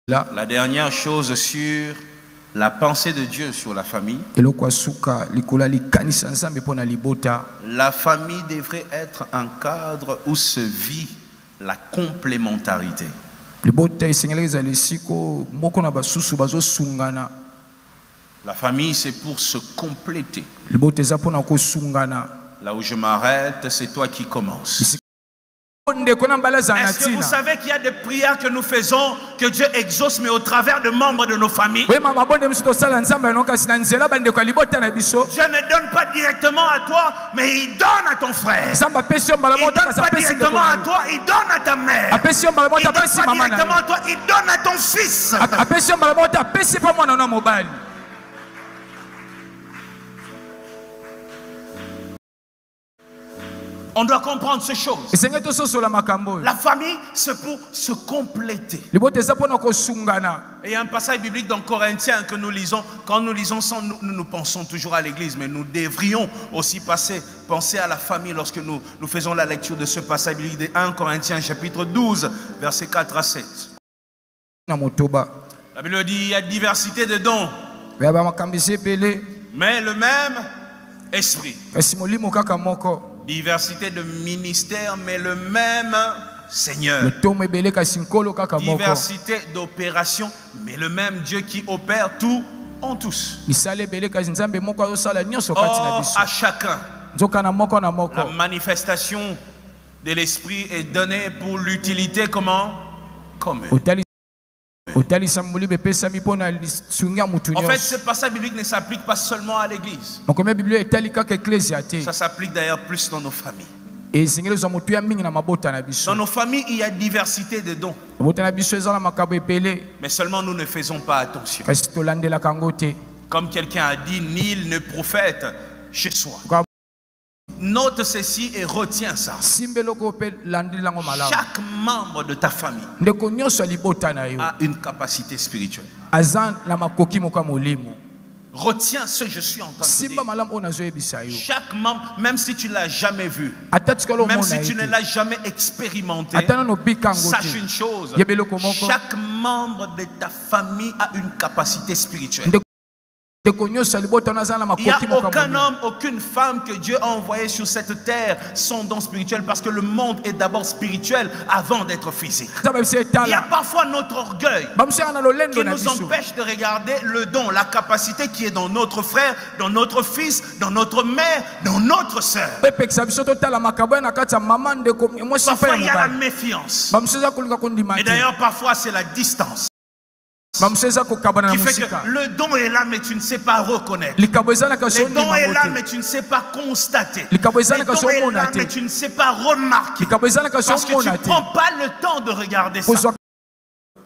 La dernière chose sur la pensée de Dieu sur la famille. La famille devrait être un cadre où se vit la complémentarité. La famille, c'est pour se compléter. Là où je m'arrête, c'est toi qui commences. Est-ce que vous savez qu'il y a des prières que nous faisons, que Dieu exauce, mais au travers de membres de nos familles? Dieu ne donne pas directement à toi, mais il donne à ton frère. Il ne donne pas directement à toi, il donne à ta mère. Il ne donne pas directement à toi, il donne à ton fils. On doit comprendre ces choses. La famille, c'est pour se compléter. Et il y a un passage biblique dans Corinthiens que nous lisons. Quand nous lisons ça, nous pensons toujours à l'église, mais nous devrions aussi penser à la famille lorsque nous faisons la lecture de ce passage biblique de 1 Corinthiens chapitre 12, versets 4 à 7. La Bible dit, il y a diversité de dons, mais le même esprit. Diversité de ministères, mais le même Seigneur. Diversité d'opérations, mais le même Dieu qui opère tout en tous. Or, à chacun, la manifestation de l'Esprit est donnée pour l'utilité comment? Commune. En fait, ce passage biblique ne s'applique pas seulement à l'église. Ça s'applique d'ailleurs plus dans nos familles. Dans nos familles, il y a diversité de dons. Mais seulement nous ne faisons pas attention. Comme quelqu'un a dit, nul ne prophète chez soi. Note ceci et retiens ça. Chaque membre de ta famille a une capacité spirituelle. Retiens ce que je suis en train de dire. Chaque membre, même si tu ne l'as jamais vu, même si tu ne l'as jamais expérimenté, sache une chose. Chaque membre de ta famille a une capacité spirituelle. Il n'y a aucun homme, aucune femme que Dieu a envoyé sur cette terre sans don spirituel, parce que le monde est d'abord spirituel avant d'être physique. Il y a parfois notre orgueil qui nous empêche de regarder le don, la capacité qui est dans notre frère, dans notre fils, dans notre mère, dans notre soeur. Parfois il y a la méfiance. Et d'ailleurs parfois c'est la distance qui fait que le don est là mais tu ne sais pas reconnaître. Le don est là mais tu ne sais pas constater. Le don est là mais tu ne sais pas remarquer. Parce que tu ne prends pas le temps de regarder ça.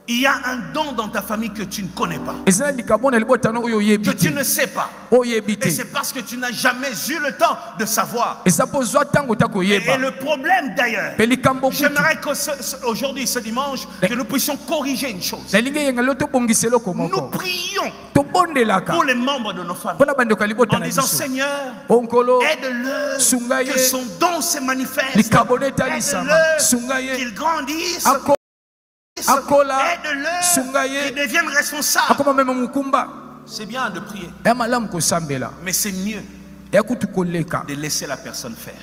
Il y a un don dans ta famille que tu ne connais pas, que tu ne sais pas. Et c'est parce que tu n'as jamais eu le temps de savoir. Et le problème d'ailleurs, j'aimerais qu'aujourd'hui, ce dimanche, que nous puissions corriger une chose. Nous prions pour les membres de nos familles en disant, Seigneur, aide-le, que son don se manifeste, aide-le, qu'il grandisse, aide-le, qu'il devienne responsable. C'est bien de prier, mais c'est mieux de laisser la personne faire.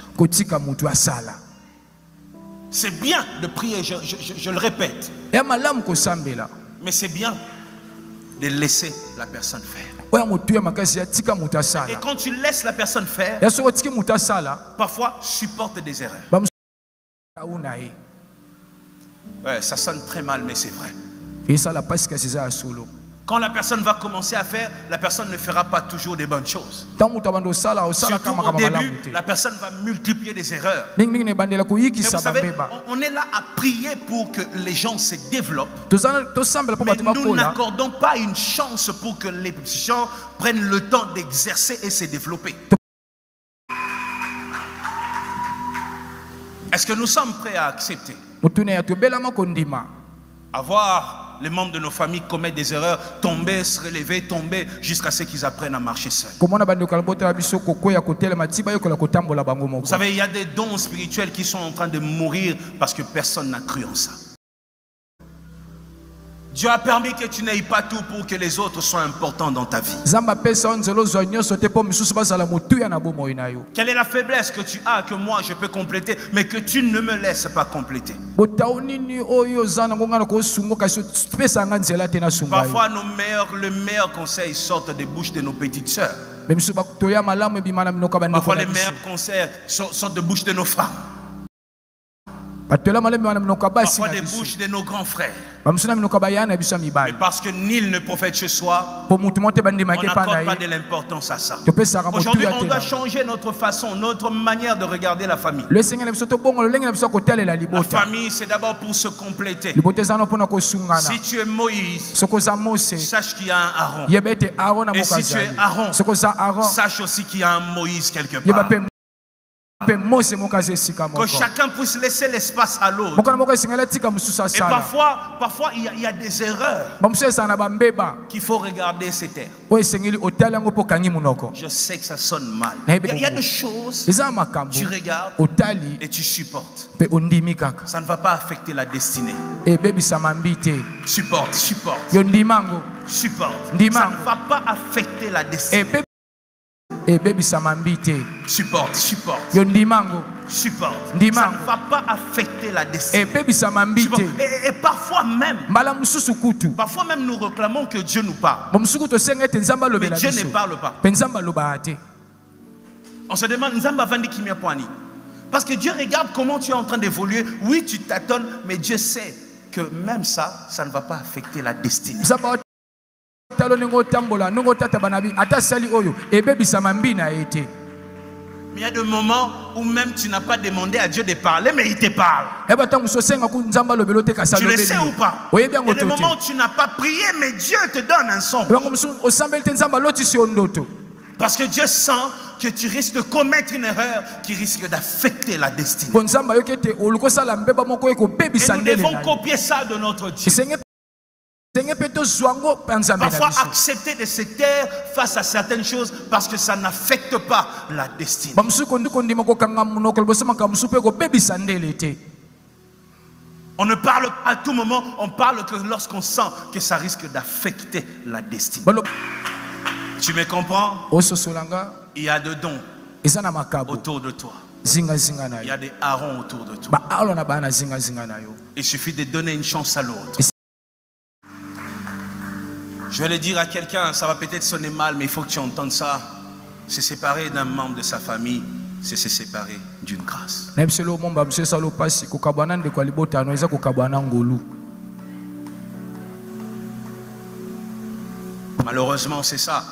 C'est bien de prier, je le répète, mais c'est bien de laisser la personne faire. Et quand tu laisses la personne faire, parfois supporte des erreurs. Ouais, ça sonne très mal, mais c'est vrai. Quand la personne va commencer à faire, la personne ne fera pas toujours des bonnes choses. Surtout au début, la personne va multiplier des erreurs. Mais vous savez, on est là à prier pour que les gens se développent. Mais nous n'accordons pas une chance pour que les gens prennent le temps d'exercer et se développer. Est-ce que nous sommes prêts à accepter avoir les membres de nos familles commettre des erreurs, tomber, se relever, tomber, jusqu'à ce qu'ils apprennent à marcher seuls? Vous savez, il y a des dons spirituels qui sont en train de mourir parce que personne n'a cru en ça. Dieu a permis que tu n'aies pas tout pour que les autres soient importants dans ta vie. Quelle est la faiblesse que tu as que moi je peux compléter, mais que tu ne me laisses pas compléter? Parfois le meilleur conseil sort des bouches de nos petites sœurs. Parfois les meilleurs conseils sortent des bouches de nos femmes. Parfois des bouches de nos grands frères. Mais parce que nul ne prophète chez soi, on n'accorde pas de l'importance à ça. Aujourd'hui, on doit changer notre façon, notre manière de regarder la famille. La famille, c'est d'abord pour se compléter. Si tu es Moïse, sache qu'il y a un Aaron. Et si tu es Aaron, sache aussi qu'il y a un Moïse quelque part. Que chacun puisse laisser l'espace à l'autre. Et parfois il y a des erreurs qu'il faut regarder ces terres. Je sais que ça sonne mal. Il y a des choses, tu regardes et tu supportes. Ça ne va pas affecter la destinée. Supporte. Supporte. Ça ne va pas affecter la destinée. Supporte. Supporte. Ça ne va pas affecter la destinée. Et parfois même nous réclamons que Dieu nous parle. Mais Dieu ne parle pas. On se demande, parce que Dieu regarde comment tu es en train d'évoluer. Oui, tu tâtonnes, mais Dieu sait que même ça ne va pas affecter la destinée. Mais il y a des moments où même tu n'as pas demandé à Dieu de parler, mais il te parle. Tu le sais ou pas? Il y a des moments où tu n'as pas prié, mais Dieu te donne un son. Parce que Dieu sent que tu risques de commettre une erreur qui risque d'affecter la destinée. Et nous devons copier ça de notre Dieu. Parfois accepter de se taire face à certaines choses parce que ça n'affecte pas la destinée. On ne parle pas à tout moment, on parle que lorsqu'on sent que ça risque d'affecter la destinée. Tu me comprends? Il y a des dons autour de toi. Il y a des Aaron autour de toi. Il suffit de donner une chance à l'autre. Je vais le dire à quelqu'un, ça va peut-être sonner mal, mais il faut que tu entendes ça. Se séparer d'un membre de sa famille, c'est se séparer d'une grâce. Malheureusement, c'est ça.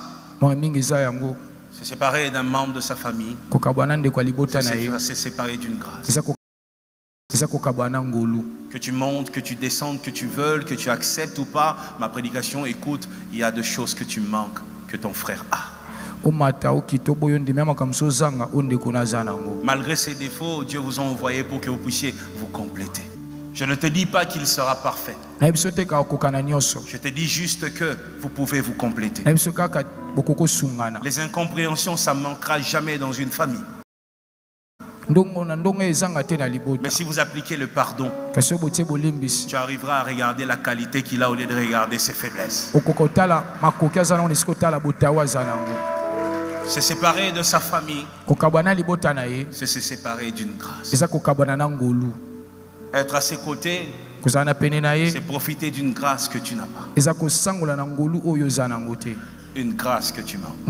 Se séparer d'un membre de sa famille, c'est se séparer d'une grâce. Que tu montes, que tu descendes, que tu veuilles, que tu acceptes ou pas ma prédication, écoute, il y a des choses que tu manques, que ton frère a. Malgré ses défauts, Dieu vous a envoyé pour que vous puissiez vous compléter. Je ne te dis pas qu'il sera parfait. Je te dis juste que vous pouvez vous compléter. Les incompréhensions, ça ne manquera jamais dans une famille. Mais si vous appliquez le pardon, tu arriveras à regarder la qualité qu'il a au lieu de regarder ses faiblesses. Se séparer de sa famille, c'est se séparer d'une grâce. Être à ses côtés, c'est profiter d'une grâce que tu n'as pas. Une grâce que tu manques.